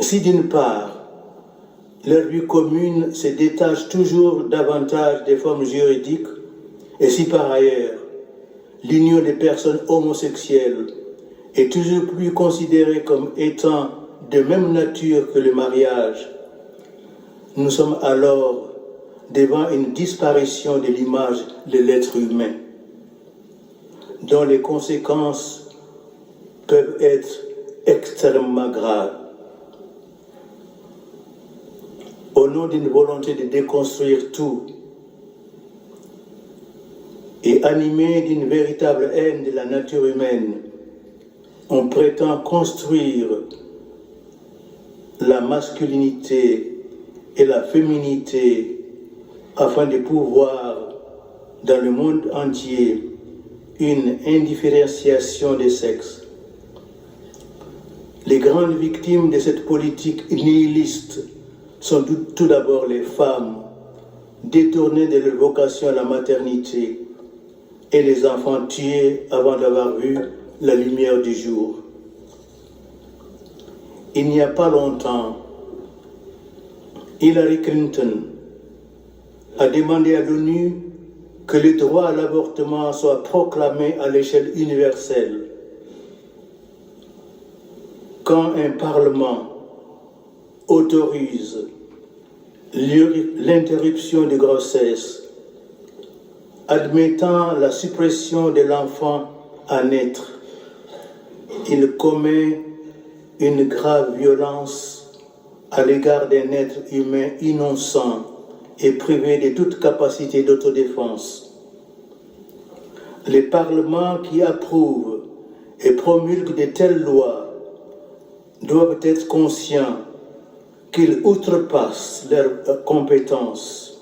Si d'une part, leur vie commune se détache toujours davantage des formes juridiques, et si par ailleurs, l'union des personnes homosexuelles est toujours plus considérée comme étant de même nature que le mariage, nous sommes alors devant une disparition de l'image de l'être humain, dont les conséquences peuvent être extrêmement graves. Au nom d'une volonté de déconstruire tout et animé d'une véritable haine de la nature humaine, on prétend construire la masculinité et la féminité afin de pouvoir, dans le monde entier, une indifférenciation des sexes. Les grandes victimes de cette politique nihiliste sont tout d'abord les femmes, détournées de leur vocation à la maternité, et les enfants tués avant d'avoir vu la lumière du jour. Il n'y a pas longtemps, Hillary Clinton a demandé à l'ONU que le droit à l'avortement soit proclamé à l'échelle universelle. Quand un Parlement autorise l'interruption de grossesse, admettant la suppression de l'enfant à naître, il commet une grave violence à l'égard d'un être humain innocent et privé de toute capacité d'autodéfense. Les parlements qui approuvent et promulguent de telles lois doivent être conscients qu'ils outrepassent leurs compétences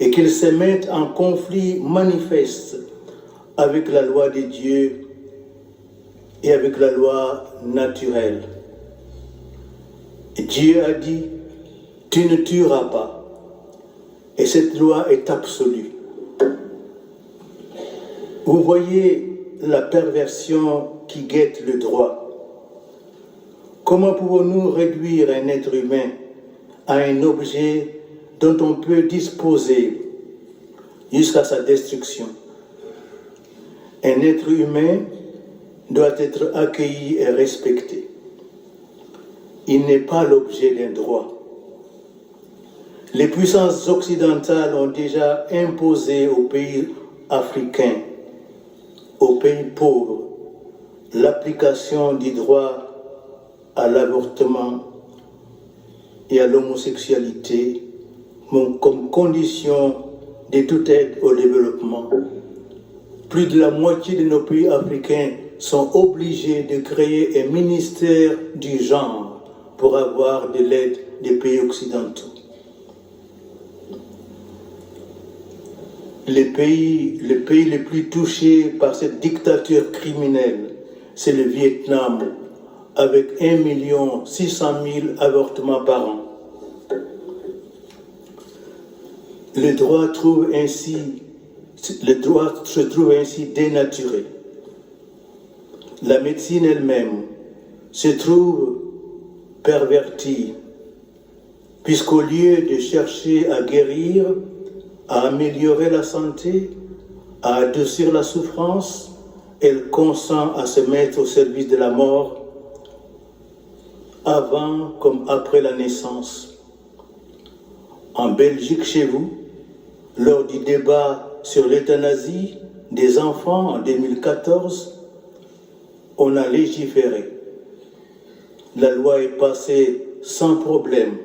et qu'ils se mettent en conflit manifeste avec la loi de Dieu et avec la loi naturelle. Dieu a dit, tu ne tueras pas. Et cette loi est absolue. Vous voyez la perversion qui guette le droit. Comment pouvons-nous réduire un être humain à un objet dont on peut disposer jusqu'à sa destruction? Un être humain doit être accueilli et respecté. Il n'est pas l'objet d'un droit. Les puissances occidentales ont déjà imposé aux pays africains, aux pays pauvres, l'application du droit à l'avortement et à l'homosexualité comme condition de toute aide au développement. Plus de la moitié de nos pays africains sont obligés de créer un ministère du genre pour avoir de l'aide des pays occidentaux. Les pays les plus touchés par cette dictature criminelle, c'est le Vietnam, avec 1 600 000 avortements par an. Le droit se trouve ainsi dénaturé. La médecine elle-même se trouve pervertie, puisqu'au lieu de chercher à guérir, à améliorer la santé, à adoucir la souffrance, elle consent à se mettre au service de la mort, avant comme après la naissance. En Belgique, chez vous, lors du débat sur l'euthanasie des enfants en 2014, on a légiféré. La loi est passée sans problème.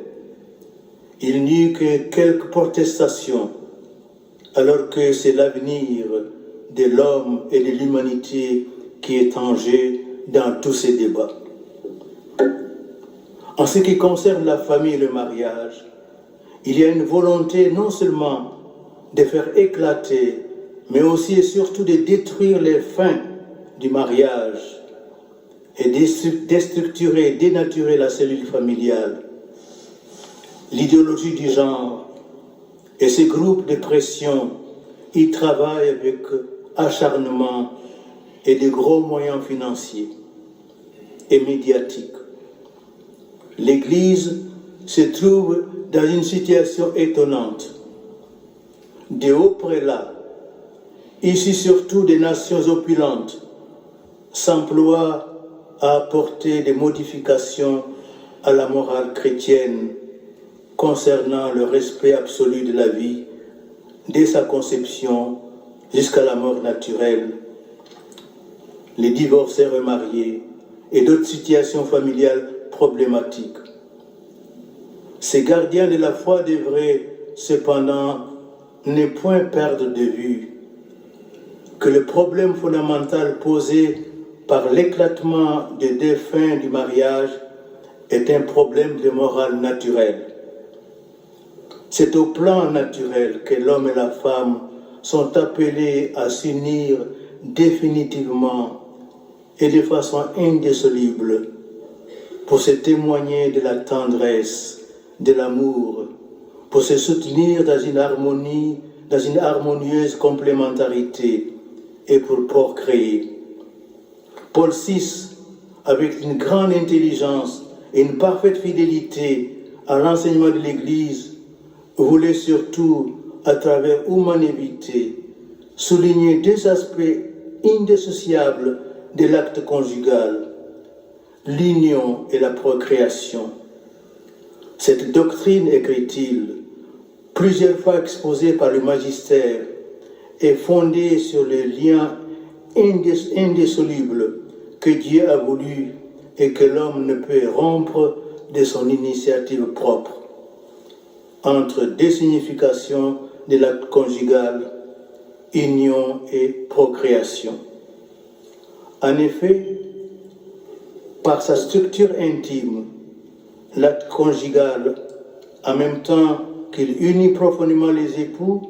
Il n'y eut que quelques protestations, alors que c'est l'avenir de l'homme et de l'humanité qui est en jeu dans tous ces débats. En ce qui concerne la famille et le mariage, il y a une volonté non seulement de faire éclater, mais aussi et surtout de détruire les fins du mariage et déstructurer, dénaturer la cellule familiale. L'idéologie du genre et ces groupes de pression y travaillent avec acharnement et de gros moyens financiers et médiatiques. l'Église se trouve dans une situation étonnante. De hauts prélats, ici surtout des nations opulentes, s'emploient à apporter des modifications à la morale chrétienne concernant le respect absolu de la vie, dès sa conception jusqu'à la mort naturelle, les divorcés remariés et d'autres situations familiales problématiques. Ces gardiens de la foi devraient cependant ne point perdre de vue que le problème fondamental posé par l'éclatement des deux fins du mariage est un problème de morale naturelle. C'est au plan naturel que l'homme et la femme sont appelés à s'unir définitivement et de façon indissoluble pour se témoigner de la tendresse, de l'amour, pour se soutenir dans une harmonie, dans une harmonieuse complémentarité et pour procréer. Paul VI, avec une grande intelligence et une parfaite fidélité à l'enseignement de l'Église, voulait surtout, à travers humanité, souligner deux aspects indissociables de l'acte conjugal, l'union et la procréation. Cette doctrine, écrit-il, plusieurs fois exposée par le magistère, est fondée sur le lien indissoluble que Dieu a voulu et que l'homme ne peut rompre de son initiative propre, entre deux significations de l'acte conjugal, union et procréation. En effet, par sa structure intime, l'acte conjugal, en même temps qu'il unit profondément les époux,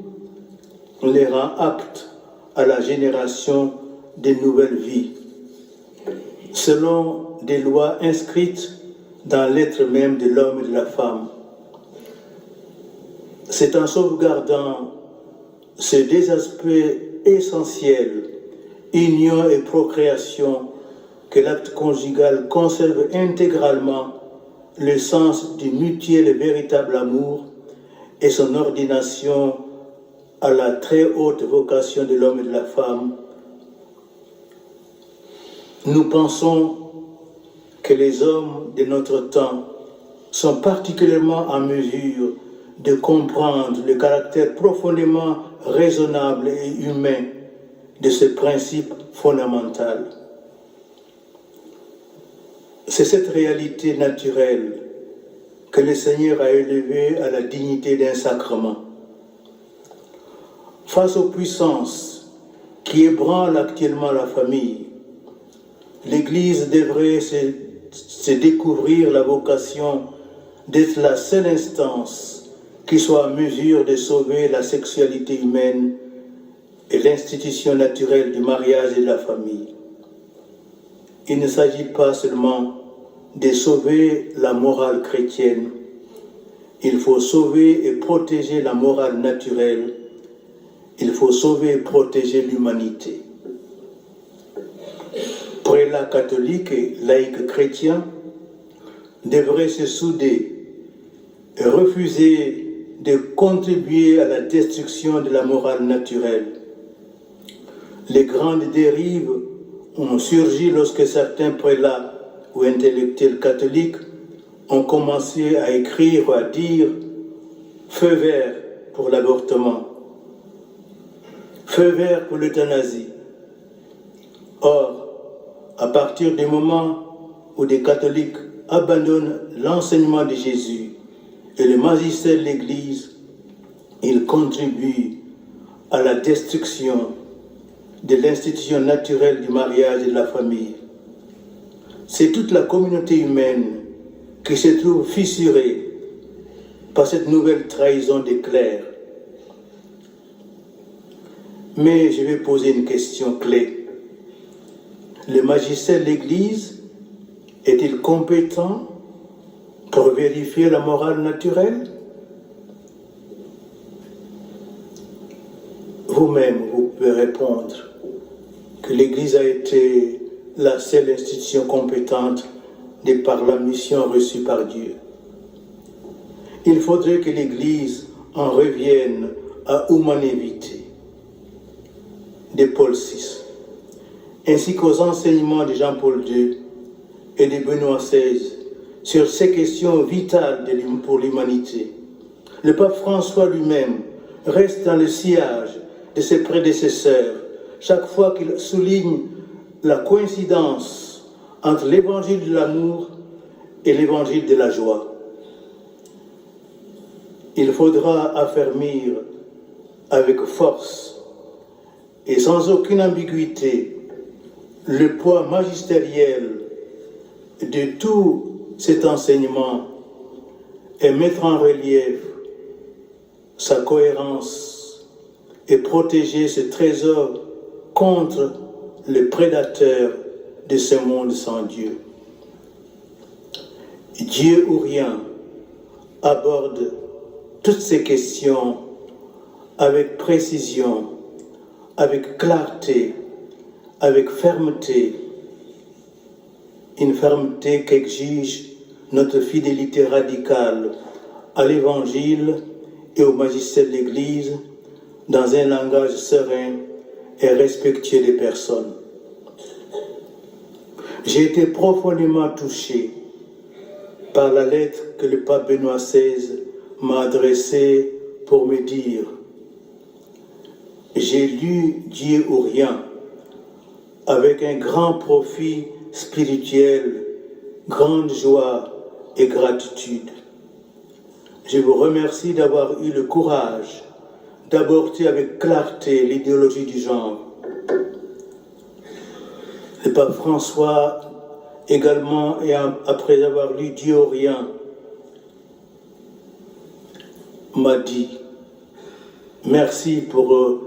les rend aptes à la génération de nouvelles vies, selon des lois inscrites dans l'être même de l'homme et de la femme. C'est en sauvegardant ces deux aspects essentiels, union et procréation, que l'acte conjugal conserve intégralement le sens du mutuel et véritable amour et son ordination à la très haute vocation de l'homme et de la femme. Nous pensons que les hommes de notre temps sont particulièrement en mesure de comprendre le caractère profondément raisonnable et humain de ce principe fondamental. C'est cette réalité naturelle que le Seigneur a élevée à la dignité d'un sacrement. Face aux puissances qui ébranlent actuellement la famille, l'Église devrait se découvrir la vocation d'être la seule instance qui soit en mesure de sauver la sexualité humaine et l'institution naturelle du mariage et de la famille. Il ne s'agit pas seulement de sauver la morale chrétienne, il faut sauver et protéger la morale naturelle, il faut sauver et protéger l'humanité. Prélats catholiques et laïcs chrétiens devraient se souder et refuser de contribuer à la destruction de la morale naturelle. Les grandes dérives ont surgi lorsque certains prélats ou intellectuels catholiques ont commencé à écrire ou à dire « feu vert pour l'avortement »,« feu vert pour l'euthanasie ». Or, à partir du moment où des catholiques abandonnent l'enseignement de Jésus et le magistère de l'Église, ils contribuent à la destruction de l'institution naturelle du mariage et de la famille. C'est toute la communauté humaine qui se trouve fissurée par cette nouvelle trahison des clercs. Mais je vais poser une question clé. Le magistère de l'Église est-il compétent pour vérifier la morale naturelle? Vous-même, vous pouvez répondre que l'Église a été la seule institution compétente de par la mission reçue par Dieu. Il faudrait que l'Église en revienne à humanité de Paul VI, ainsi qu'aux enseignements de Jean-Paul II et de Benoît XVI sur ces questions vitales pour l'humanité. Le pape François lui-même reste dans le sillage de ses prédécesseurs chaque fois qu'il souligne la coïncidence entre l'évangile de l'amour et l'évangile de la joie. Il faudra affermir avec force et sans aucune ambiguïté le poids magistériel de tout cet enseignement et mettre en relief sa cohérence et protéger ce trésor contre les prédateurs de ce monde sans Dieu. Dieu ou rien aborde toutes ces questions avec précision, avec clarté, avec fermeté, une fermeté qu'exige notre fidélité radicale à l'Évangile et au magistère de l'Église dans un langage serein et respectueux des personnes. J'ai été profondément touché par la lettre que le pape Benoît XVI m'a adressée pour me dire « J'ai lu Dieu ou rien avec un grand profit spirituel, grande joie et gratitude. Je vous remercie d'avoir eu le courage d'aborder avec clarté l'idéologie du genre. » Le pape François également, et après avoir lu Dieu ou rien, m'a dit « Merci pour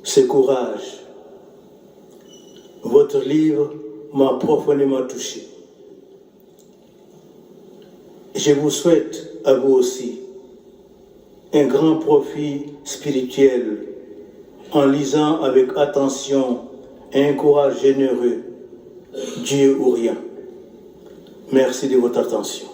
ce courage. Votre livre m'a profondément touché. » Je vous souhaite à vous aussi un grand profit spirituel en lisant avec attention et un courage généreux Dieu ou rien. Merci de votre attention.